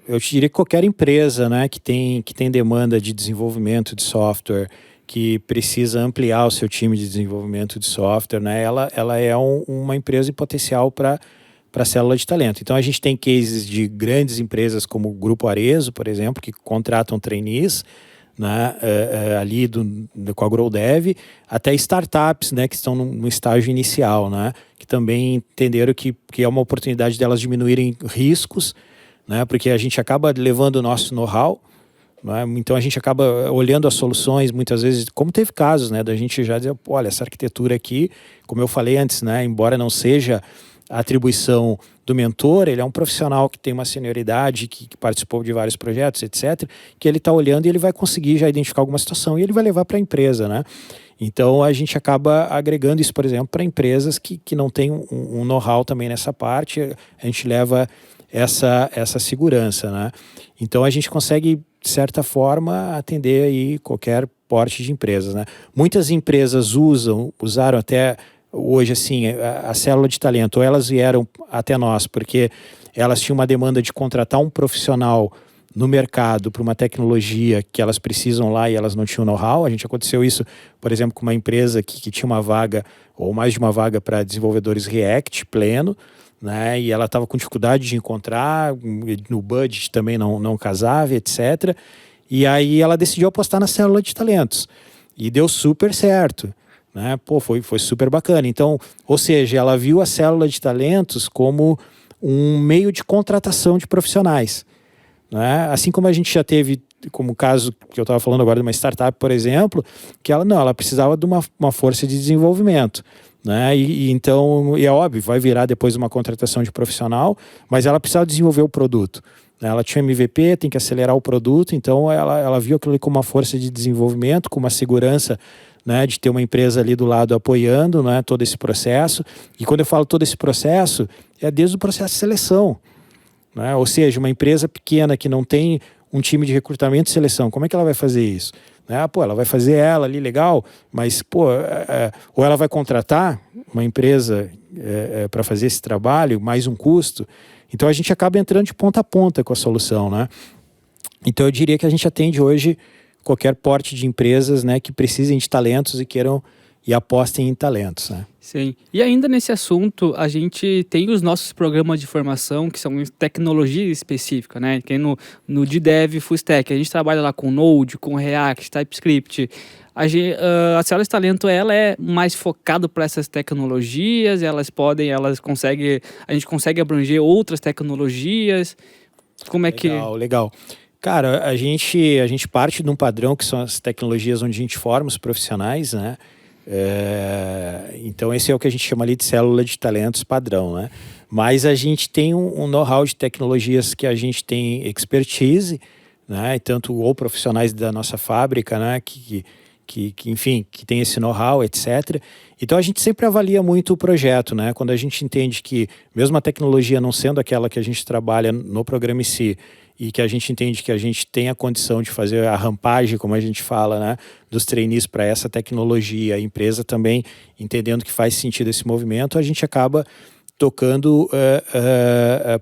eu te diria que qualquer empresa, né, que tem demanda de desenvolvimento de software, que precisa ampliar o seu time de desenvolvimento de software, né, ela é uma empresa em potencial para célula de talento. Então a gente tem cases de grandes empresas como o Grupo Arezzo, por exemplo, que contratam trainees, né, ali com a GrowDev, até startups, né, que estão no estágio inicial, né, que também entenderam que é uma oportunidade delas diminuírem riscos, né, porque a gente acaba levando o nosso know-how, né, então a gente acaba olhando as soluções, muitas vezes, como teve casos, né, da gente já dizer, olha, essa arquitetura aqui, como eu falei antes, né, embora não seja a atribuição do mentor, ele é um profissional que tem uma senioridade, que participou de vários projetos, etc., que ele está olhando e ele vai conseguir já identificar alguma situação e ele vai levar para a empresa, né? Então a gente acaba agregando isso, por exemplo, para empresas que não têm um know-how também nessa parte, a gente leva essa segurança, né? Então a gente consegue, de certa forma, atender aí qualquer porte de empresas, né? Muitas empresas usaram até hoje, assim, a célula de talento, ou elas vieram até nós porque elas tinham uma demanda de contratar um profissional no mercado para uma tecnologia que elas precisam lá e elas não tinham know-how. A gente aconteceu isso, por exemplo, com uma empresa que tinha uma vaga, ou mais de uma vaga para desenvolvedores React pleno, né? E ela estava com dificuldade de encontrar, no budget também não casava, etc. E aí ela decidiu apostar na célula de talentos. E deu super certo, né? Pô, foi super bacana. Então, ou seja, ela viu a célula de talentos como um meio de contratação de profissionais, né? Assim como a gente já teve, como o caso que eu estava falando agora de uma startup, por exemplo, que ela precisava de uma força de desenvolvimento, né? Então, é óbvio, vai virar depois uma contratação de profissional, mas ela precisava desenvolver o produto, né? Ela tinha MVP, tem que acelerar o produto, então ela viu aquilo como uma força de desenvolvimento, com uma segurança, né, de ter uma empresa ali do lado apoiando, né, todo esse processo. E quando eu falo todo esse processo, é desde o processo de seleção, né? Ou seja, uma empresa pequena que não tem um time de recrutamento e seleção, como é que ela vai fazer isso? Né? Pô, ela vai fazer ela ali, legal, mas ou ela vai contratar uma empresa para fazer esse trabalho, mais um custo. Então a gente acaba entrando de ponta a ponta com a solução, né? Então eu diria que a gente atende hoje qualquer porte de empresas, né, que precisem de talentos e queiram e apostem em talentos, né? Sim. E ainda nesse assunto, a gente tem os nossos programas de formação, que são tecnologia específica, né? Que é no DDev Full Stack, a gente trabalha lá com Node, com React, TypeScript. A célula de talento, ela é mais focada para essas tecnologias, a gente consegue abranger outras tecnologias. Como é Legal. Cara, a gente parte de um padrão que são as tecnologias onde a gente forma os profissionais, né? Então esse é o que a gente chama ali de célula de talentos padrão, né? Mas a gente tem um know-how de tecnologias que a gente tem expertise, né? Tanto ou profissionais da nossa fábrica, né? Enfim, que tem esse know-how, etc. Então a gente sempre avalia muito o projeto, né? Quando a gente entende que mesmo a tecnologia não sendo aquela que a gente trabalha no programa em si, e que a gente entende que a gente tem a condição de fazer a rampagem, como a gente fala, né, dos trainees para essa tecnologia, a empresa também entendendo que faz sentido esse movimento, a gente acaba tocando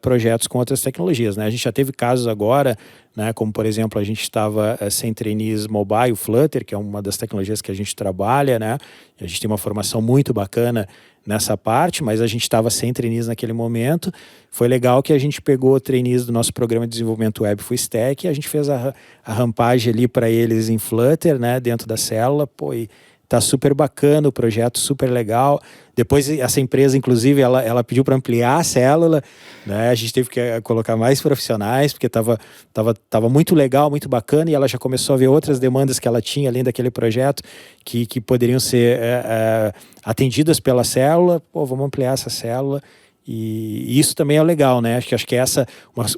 projetos com outras tecnologias, né? A gente já teve casos agora, né, como por exemplo a gente estava sem trainees mobile, Flutter, que é uma das tecnologias que a gente trabalha, né? A gente tem uma formação muito bacana nessa parte, mas a gente estava sem trainees naquele momento. Foi legal que a gente pegou trainees do nosso programa de desenvolvimento web Full Stack e a gente fez a rampagem ali para eles em Flutter, né, dentro da célula, pô, e tá super bacana o projeto, super legal. Depois essa empresa, inclusive, ela pediu para ampliar a célula, né? A gente teve que colocar mais profissionais, porque tava muito legal, muito bacana, e ela já começou a ver outras demandas que ela tinha, além daquele projeto, que poderiam ser atendidas pela célula. Pô, vamos ampliar essa célula. E isso também é legal, né? Acho que essa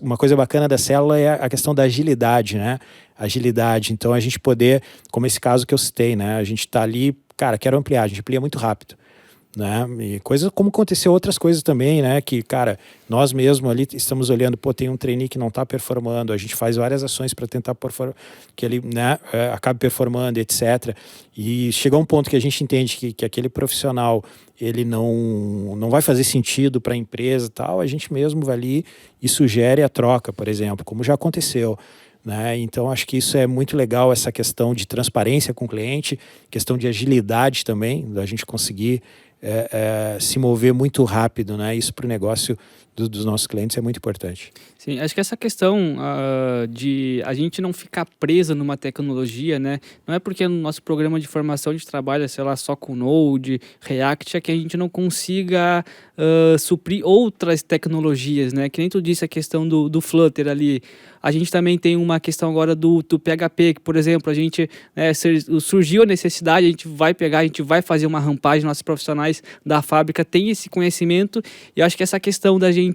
uma coisa bacana da célula é a questão da agilidade, né? Agilidade. Então a gente poder, como esse caso que eu citei, né? A gente tá ali, cara, quero ampliar, a gente amplia muito rápido, né? E coisas como aconteceu outras coisas também, né? Que, cara, nós mesmo ali estamos olhando, pô, tem um trainee que não está performando, a gente faz várias ações para tentar que ele, né, acabe performando, etc. E chegou um ponto que a gente entende que aquele profissional ele não vai fazer sentido para a empresa e tal, a gente mesmo vai ali e sugere a troca, por exemplo, como já aconteceu, né? Então acho que isso é muito legal, essa questão de transparência com o cliente, questão de agilidade também, da gente conseguir se mover muito rápido, né? Isso para o negócio dos nossos clientes é muito importante. Sim, acho que essa questão de a gente não ficar presa numa tecnologia, né? Não é porque no nosso programa de formação a gente trabalha, sei lá, só com Node, React, é que a gente não consiga suprir outras tecnologias, né? Que nem tu disse a questão do Flutter ali. A gente também tem uma questão agora do PHP, que, por exemplo, a gente surgiu a necessidade, a gente vai fazer uma rampagem, nossos profissionais da fábrica têm esse conhecimento, e eu acho que essa questão da gente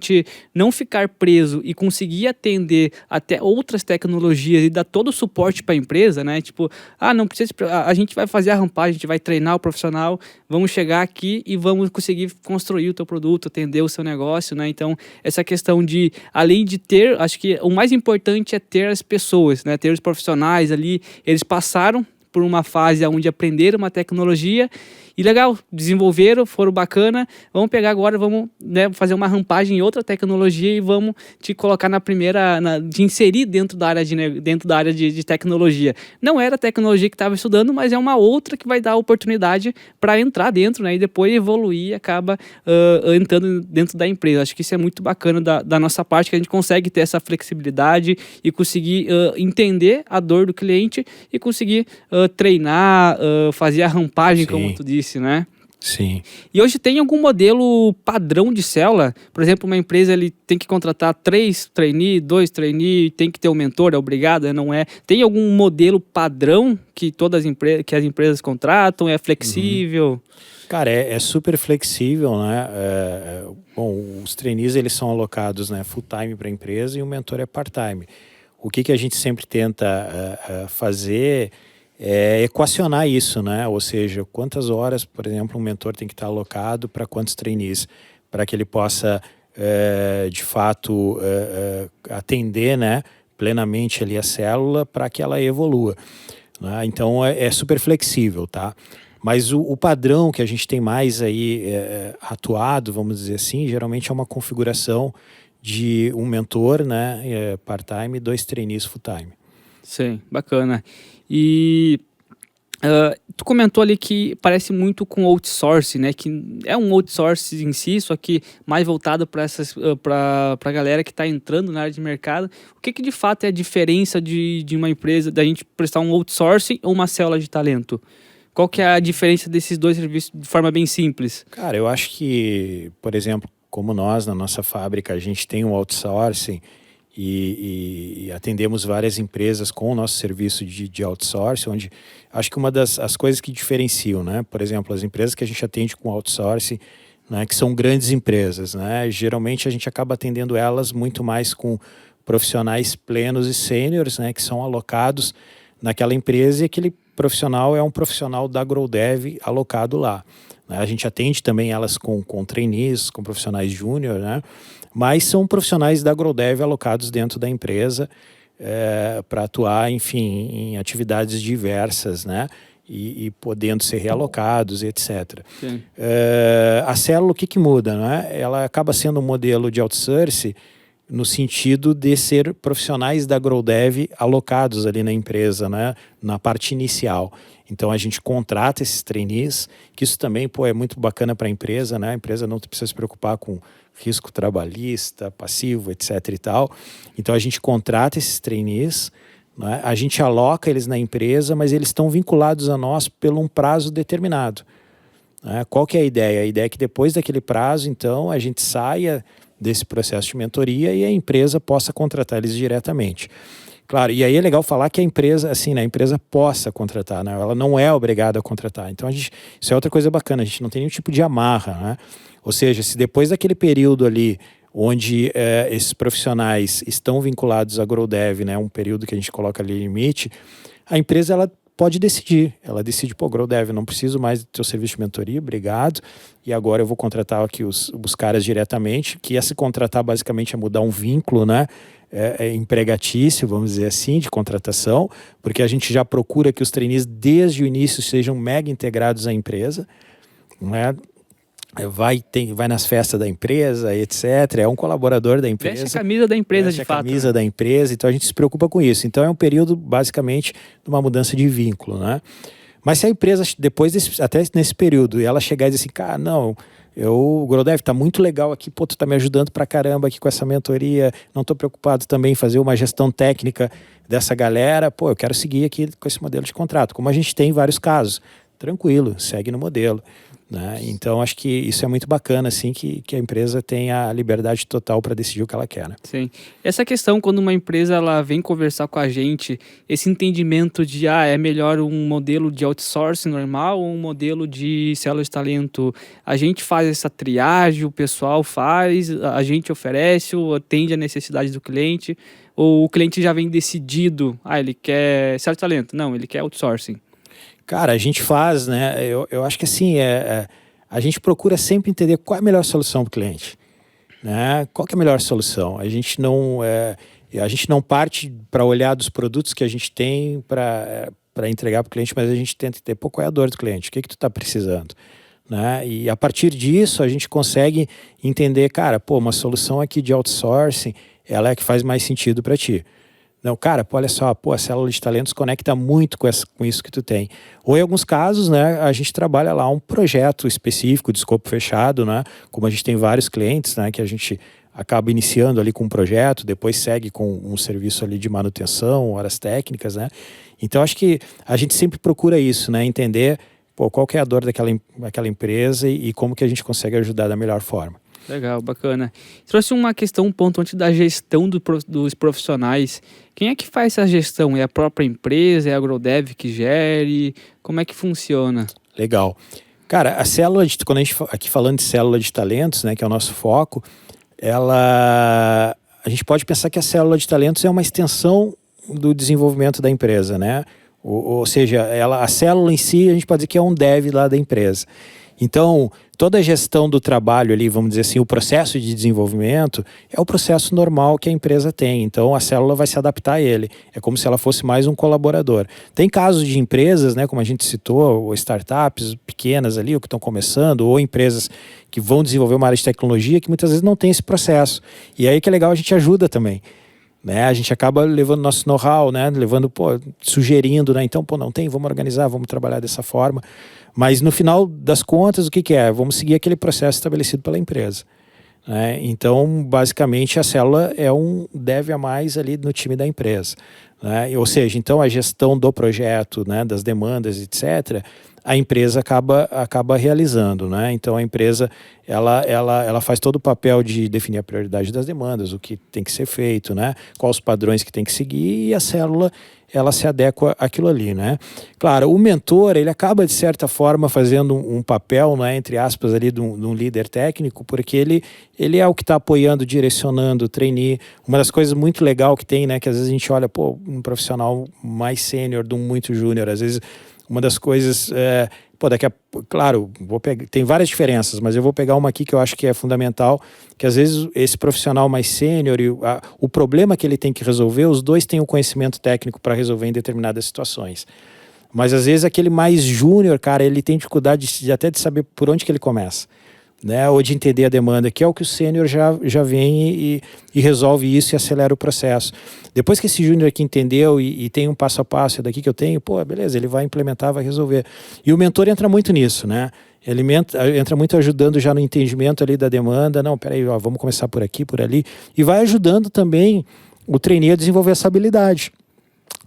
não ficar preso e conseguir atender até outras tecnologias e dar todo o suporte para a empresa, né? Tipo, não precisa, a gente vai fazer a rampagem, a gente vai treinar o profissional, vamos chegar aqui e vamos conseguir construir o teu produto, atender o seu negócio, né? Então, essa questão de, além de ter, acho que o mais importante é ter as pessoas, né? Ter os profissionais ali, eles passaram por uma fase onde aprenderam uma tecnologia e legal, desenvolveram, foram bacana, vamos pegar agora, vamos, né, fazer uma rampagem em outra tecnologia e vamos te colocar de inserir dentro da área de tecnologia. Não era a tecnologia que estava estudando, mas é uma outra que vai dar oportunidade para entrar dentro, né, e depois evoluir e acaba entrando dentro da empresa. Acho que isso é muito bacana da nossa parte, que a gente consegue ter essa flexibilidade e conseguir entender a dor do cliente e conseguir treinar, fazer a rampagem, Sim, como tu disse, né? Sim. E hoje tem algum modelo padrão de célula? Por exemplo, uma empresa ele tem que contratar 3 trainee, 2 trainee, tem que ter um mentor, é obrigado, não é? Tem algum modelo padrão que que as empresas contratam? É flexível? Cara, é super flexível, né? Bom, os trainees eles são alocados, né, full time para a empresa e o mentor é part-time. O que a gente sempre tenta fazer é equacionar isso, né? Ou seja, quantas horas, por exemplo, um mentor tem que estar alocado para quantos trainees, para que ele possa, de fato, atender, né, plenamente ali a célula para que ela evolua, né? Então, é super flexível, tá? Mas o padrão que a gente tem mais aí atuado, vamos dizer assim, geralmente é uma configuração de um mentor, né, part-time e 2 trainees full-time. Sim, bacana. E tu comentou ali que parece muito com outsourcing, né? Que é um outsourcing em si, só que mais voltado para a galera que está entrando na área de mercado. O que de fato é a diferença de uma empresa, da gente prestar um outsourcing ou uma célula de talento? Qual que é a diferença desses dois serviços de forma bem simples? Cara, eu acho que, por exemplo, como nós, na nossa fábrica, a gente tem um outsourcing e atendemos várias empresas com o nosso serviço de outsourcing, onde acho que uma das coisas que diferenciam, né? Por exemplo, as empresas que a gente atende com outsourcing, né, que são grandes empresas, né? Geralmente a gente acaba atendendo elas muito mais com profissionais plenos e sêniores, né, que são alocados naquela empresa, e aquele profissional é um profissional da GrowDev alocado lá. A gente atende também elas com trainees, com profissionais júnior, né? mas são profissionais da GrowDev alocados dentro da empresa para atuar, enfim, em atividades diversas, né? E podendo ser realocados, etc. A célula, o que muda, né? Ela acaba sendo um modelo de outsourcing no sentido de ser profissionais da GrowDev alocados ali na empresa, né? Na parte inicial. Então a gente contrata esses trainees, que isso também é muito bacana para a empresa, né? A empresa não precisa se preocupar com risco trabalhista, passivo, etc. e tal. Então a gente contrata esses trainees, né? A gente aloca eles na empresa, mas eles estão vinculados a nós por um prazo determinado. Né? Qual que é a ideia? A ideia é que depois daquele prazo, então, a gente saia desse processo de mentoria e a empresa possa contratar eles diretamente. Claro, e aí é legal falar que a empresa, assim, né, a empresa possa contratar, né? Ela não é obrigada a contratar. Então, isso é outra coisa bacana, a gente não tem nenhum tipo de amarra, né? Ou seja, se depois daquele período ali, onde esses profissionais estão vinculados à GrowDev, né, um período que a gente coloca ali limite, a empresa ela pode decidir. Ela decide, GrowDev, não preciso mais do teu serviço de mentoria, obrigado, e agora eu vou contratar aqui os caras diretamente, que se contratar basicamente é mudar um vínculo, né, empregatício, vamos dizer assim, de contratação, porque a gente já procura que os trainees desde o início sejam mega integrados à empresa, né? Vai nas festas da empresa, etc. É um colaborador da empresa. Veste a camisa da empresa, de fato. Veste a camisa da empresa, então a gente se preocupa com isso. Então é um período, basicamente, de uma mudança de vínculo, né? Mas se a empresa, depois até nesse período, ela chegar e dizer assim, cara, não, o GrowDev tá muito legal aqui, tu tá me ajudando pra caramba aqui com essa mentoria, não tô preocupado também em fazer uma gestão técnica dessa galera, eu quero seguir aqui com esse modelo de contrato, como a gente tem em vários casos. Tranquilo, segue no modelo. Né? Então, acho que isso é muito bacana, assim, que a empresa tenha a liberdade total para decidir o que ela quer. Né? Sim. Essa questão, quando uma empresa ela vem conversar com a gente, esse entendimento de, é melhor um modelo de outsourcing normal ou um modelo de célula de talento, a gente faz essa triagem, o pessoal faz, a gente oferece ou atende a necessidade do cliente, ou o cliente já vem decidido, ele quer célula de talento, não, ele quer outsourcing. Cara, a gente faz, né? Eu acho que assim, a gente procura sempre entender qual é a melhor solução para o cliente. Né? Qual que é a melhor solução? A gente não parte para olhar dos produtos que a gente tem para entregar para o cliente, mas a gente tenta entender qual é a dor do cliente, o que tu está precisando. Né? E a partir disso a gente consegue entender, cara, uma solução aqui de outsourcing, ela é a que faz mais sentido para ti. Não, cara, olha só, a célula de talentos conecta muito com isso que tu tem. Ou em alguns casos, né, a gente trabalha lá um projeto específico de escopo fechado, né, como a gente tem vários clientes, né, que a gente acaba iniciando ali com um projeto, depois segue com um serviço ali de manutenção, horas técnicas, né. Então, acho que a gente sempre procura isso, né, entender qual que é a dor daquela empresa e como que a gente consegue ajudar da melhor forma. Legal, bacana. Trouxe uma questão, um ponto antes da gestão dos profissionais. Quem é que faz essa gestão? É a própria empresa? É a GrowDev que gere? Como é que funciona? Legal. Cara, a célula, quando a gente aqui falando de célula de talentos, né, que é o nosso foco, a gente pode pensar que a célula de talentos é uma extensão do desenvolvimento da empresa, né? Ou seja, a célula em si, a gente pode dizer que é um dev lá da empresa. Então, toda a gestão do trabalho ali, vamos dizer assim, o processo de desenvolvimento é o processo normal que a empresa tem. Então, a célula vai se adaptar a ele. É como se ela fosse mais um colaborador. Tem casos de empresas, né, como a gente citou, ou startups pequenas ali, ou que estão começando, ou empresas que vão desenvolver uma área de tecnologia que muitas vezes não tem esse processo. E aí que é legal, a gente ajuda também. Né? A gente acaba levando nosso know-how, né? Sugerindo, né? Então, não tem, vamos organizar, vamos trabalhar dessa forma. Mas no final das contas, o que é? Vamos seguir aquele processo estabelecido pela empresa. Né? Então, basicamente, a célula é um dev a mais ali no time da empresa. Né? Ou seja, então a gestão do projeto, né, das demandas, etc., a empresa acaba realizando. Né? Então a empresa ela faz todo o papel de definir a prioridade das demandas, o que tem que ser feito, né? Quais os padrões que tem que seguir, e a célula ela se adequa àquilo ali. Né? Claro, o mentor ele acaba de certa forma fazendo um papel, né, entre aspas, ali de um líder técnico, porque ele é o que está apoiando, direcionando, o trainee. Uma das coisas muito legal que tem, né, que às vezes a gente olha, um profissional mais sênior de um muito júnior, às vezes uma das coisas Claro, tem várias diferenças, mas eu vou pegar uma aqui que eu acho que é fundamental, que às vezes esse profissional mais sênior, o problema que ele tem que resolver, os dois têm o conhecimento técnico para resolver em determinadas situações. Mas às vezes aquele mais júnior, cara, ele tem dificuldade até de saber por onde que ele começa, né? Ou de entender a demanda, que é o que o sênior já vem e resolve isso e acelera o processo. Depois que esse júnior aqui entendeu e tem um passo a passo, é daqui que eu tenho, beleza, ele vai implementar, vai resolver. E o mentor entra muito nisso, né? Ele entra muito ajudando já no entendimento ali da demanda. Não, peraí, vamos começar por aqui, por ali. E vai ajudando também o trainee a desenvolver essa habilidade.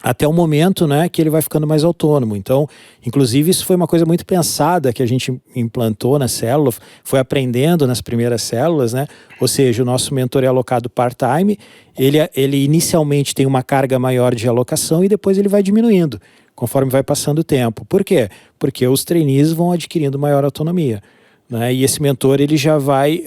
Até o momento, né, que ele vai ficando mais autônomo. Então, inclusive, isso foi uma coisa muito pensada que a gente implantou na célula, foi aprendendo nas primeiras células, né? Ou seja, o nosso mentor é alocado part-time, ele inicialmente tem uma carga maior de alocação e depois ele vai diminuindo, conforme vai passando o tempo. Por quê? Porque os trainees vão adquirindo maior autonomia, né? E esse mentor, ele já vai...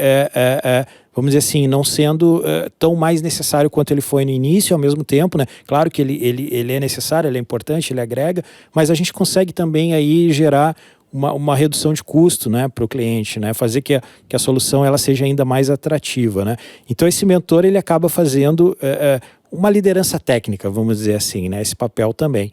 vamos dizer assim, não sendo tão mais necessário quanto ele foi no início, ao mesmo tempo, né? Claro que ele é necessário, ele é importante, ele agrega, mas a gente consegue também aí gerar uma redução de custo, né, para o cliente, né? Fazer que a solução ela seja ainda mais atrativa, né? Então esse mentor, ele acaba fazendo uma liderança técnica, vamos dizer assim, né? Esse papel também.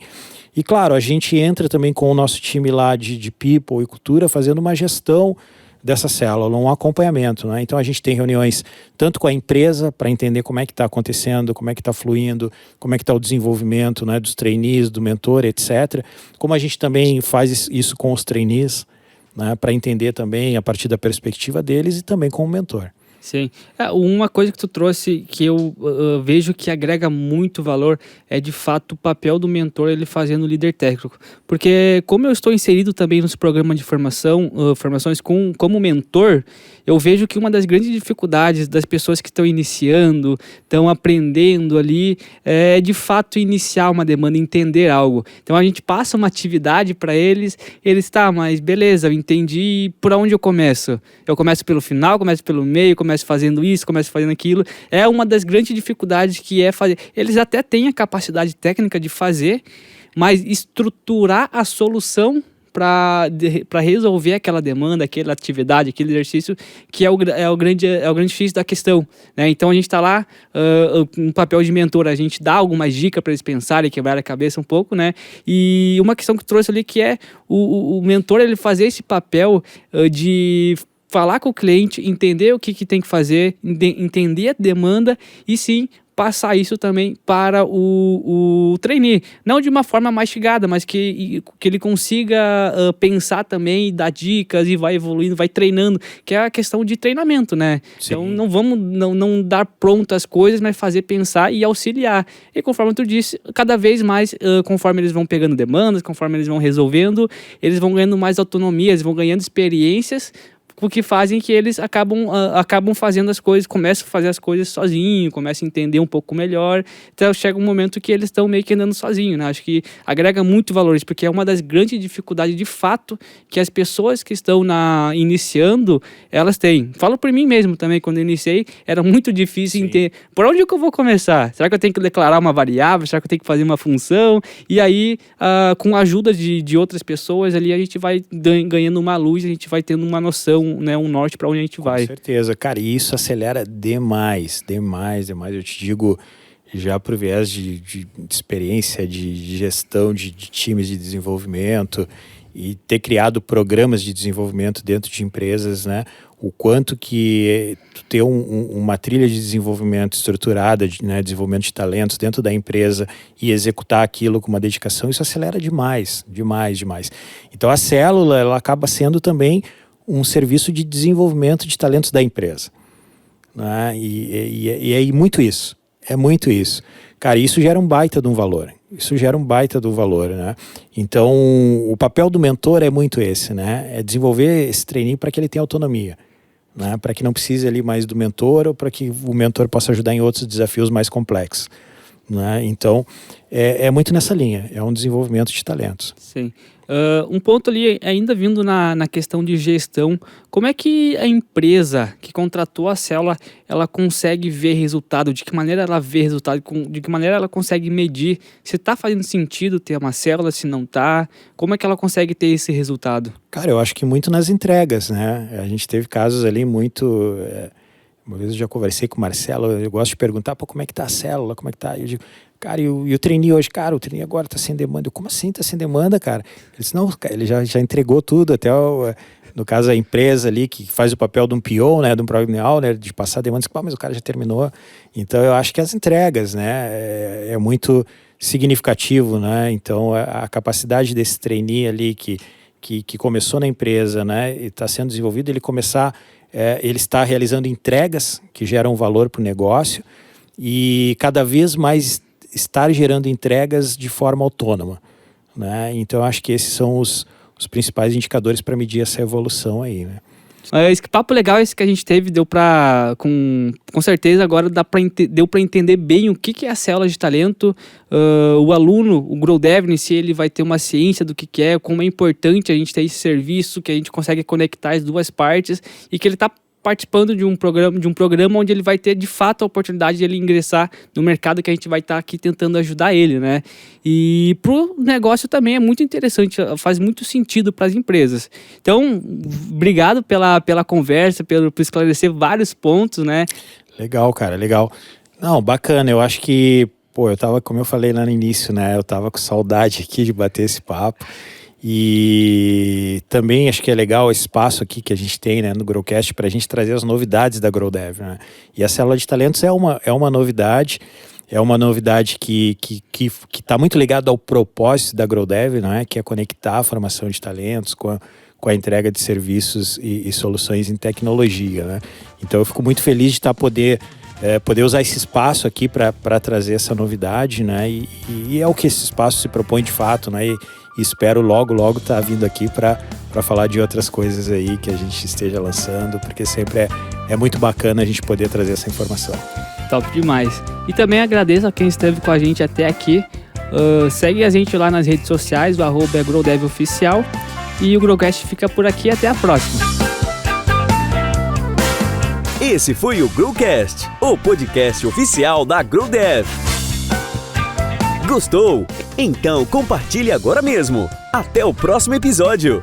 E claro, a gente entra também com o nosso time lá de People e Cultura, fazendo uma gestão dessa célula, um acompanhamento, né? Então a gente tem reuniões tanto com a empresa para entender como é que está acontecendo, como é que está fluindo, como é que está o desenvolvimento, né, dos trainees, do mentor, etc. Como a gente também faz isso com os trainees, né, para entender também a partir da perspectiva deles e também com o mentor. Sim. Uma coisa que tu trouxe que eu vejo que agrega muito valor é de fato o papel do mentor, ele fazendo o líder técnico. Porque como eu estou inserido também nos programas de formações como mentor, eu vejo que uma das grandes dificuldades das pessoas que estão iniciando, estão aprendendo ali, é de fato iniciar uma demanda, entender algo. Então a gente passa uma atividade para eles, mas beleza, eu entendi, por onde eu começo? Eu começo pelo final, começo pelo meio, começo fazendo isso, começo fazendo aquilo. É uma das grandes dificuldades que é fazer. Eles até têm a capacidade técnica de fazer, mas estruturar a solução para resolver aquela demanda, aquela atividade, aquele exercício, que é o grande difícil da questão, né? Então a gente está lá, um papel de mentor, a gente dá algumas dicas para eles pensarem, quebrar a cabeça um pouco, né? E uma questão que trouxe ali que é o mentor, ele fazer esse papel de falar com o cliente, entender o que tem que fazer, entender a demanda e sim passar isso também para o trainee. Não de uma forma mastigada, mas que ele consiga pensar também, dar dicas e vai evoluindo, vai treinando, que é a questão de treinamento, né? Sim. Então não vamos não dar pronto as coisas, mas fazer pensar e auxiliar. E conforme tu disse, cada vez mais, conforme eles vão pegando demandas, conforme eles vão resolvendo, eles vão ganhando mais autonomia, eles vão ganhando experiências, o que fazem que eles acabam fazendo as coisas, começam a fazer as coisas sozinhos, começam a entender um pouco melhor. Então chega um momento que eles estão meio que andando sozinhos, né? Acho que agrega muito valor isso, porque é uma das grandes dificuldades de fato que as pessoas que estão iniciando, elas têm. Falo por mim mesmo também, quando eu iniciei, era muito difícil entender por onde que eu vou começar. Será que eu tenho que declarar uma variável? Será que eu tenho que fazer uma função? E aí, com a ajuda de outras pessoas ali, a gente vai ganhando uma luz, a gente vai tendo uma noção, né, um norte para onde a gente vai. Com certeza, cara, e isso acelera demais. Eu te digo, já por viés de experiência, de gestão de times de desenvolvimento e ter criado programas de desenvolvimento dentro de empresas, né? O quanto que ter uma trilha de desenvolvimento estruturada, né, desenvolvimento de talentos dentro da empresa e executar aquilo com uma dedicação, isso acelera demais. Então a célula, ela acaba sendo também um serviço de desenvolvimento de talentos da empresa, né? E é muito isso. É muito isso. Cara, isso gera um baita de um valor. Né? Então, o papel do mentor é muito esse, né? É desenvolver esse trainee para que ele tenha autonomia, né? Para que não precise ali mais do mentor ou para que o mentor possa ajudar em outros desafios mais complexos, né? Então, é muito nessa linha. É um desenvolvimento de talentos. Sim. Um ponto ali, ainda vindo na questão de gestão, como é que a empresa que contratou a célula, ela consegue ver resultado? De que maneira ela vê resultado? De que maneira ela consegue medir se está fazendo sentido ter uma célula, se não está? Como é que ela consegue ter esse resultado? Cara, eu acho que muito nas entregas, né? A gente teve casos ali muito... Uma vez eu já conversei com o Marcelo, eu gosto de perguntar, como é que tá a célula, como é que tá? Eu digo, cara, e o trainee hoje? Cara, o trainee agora tá sem demanda. Eu, como assim tá sem demanda, cara? Ele disse, não, ele já entregou tudo, até no caso a empresa ali que faz o papel de um PO, né, de um Product Owner, de passar demandas, mas o cara já terminou. Então eu acho que as entregas, né, é muito significativo, né? Então a capacidade desse trainee ali que começou na empresa, né, e está sendo desenvolvido, ele está realizando entregas que geram valor para o negócio e cada vez mais estar gerando entregas de forma autônoma, né? Então eu acho que esses são os principais indicadores para medir essa evolução aí, né? Esse papo legal esse que a gente teve, deu para com certeza agora deu para entender bem o que é a célula de talento, o aluno, o Grow Dev em si, ele vai ter uma ciência do que é, como é importante a gente ter esse serviço, que a gente consegue conectar as duas partes e que ele está participando de um programa onde ele vai ter de fato a oportunidade de ele ingressar no mercado que a gente vai estar aqui tentando ajudar ele, né? E pro negócio também é muito interessante, faz muito sentido para as empresas. Então, obrigado pela conversa, por esclarecer vários pontos, né? Legal, cara, legal. Não, bacana, eu acho que, eu tava, como eu falei lá no início, né? Eu tava com saudade aqui de bater esse papo. E também acho que é legal esse espaço aqui que a gente tem, né, no Growcast para a gente trazer as novidades da GrowDev, né? E a célula de talentos é uma novidade que está muito ligada ao propósito da GrowDev, né, que é conectar a formação de talentos com a entrega de serviços e soluções em tecnologia, né? Então eu fico muito feliz de poder usar esse espaço aqui para trazer essa novidade, né? E é o que esse espaço se propõe de fato, né? E espero logo estar vindo aqui para falar de outras coisas aí que a gente esteja lançando, porque sempre é muito bacana a gente poder trazer essa informação. Top demais. E também agradeço a quem esteve com a gente até aqui. Segue a gente lá nas redes sociais, o @GrowDevOficial. E o Growcast fica por aqui. Até a próxima. Esse foi o Growcast, o podcast oficial da GrowDev. Gostou? Então compartilhe agora mesmo. Até o próximo episódio.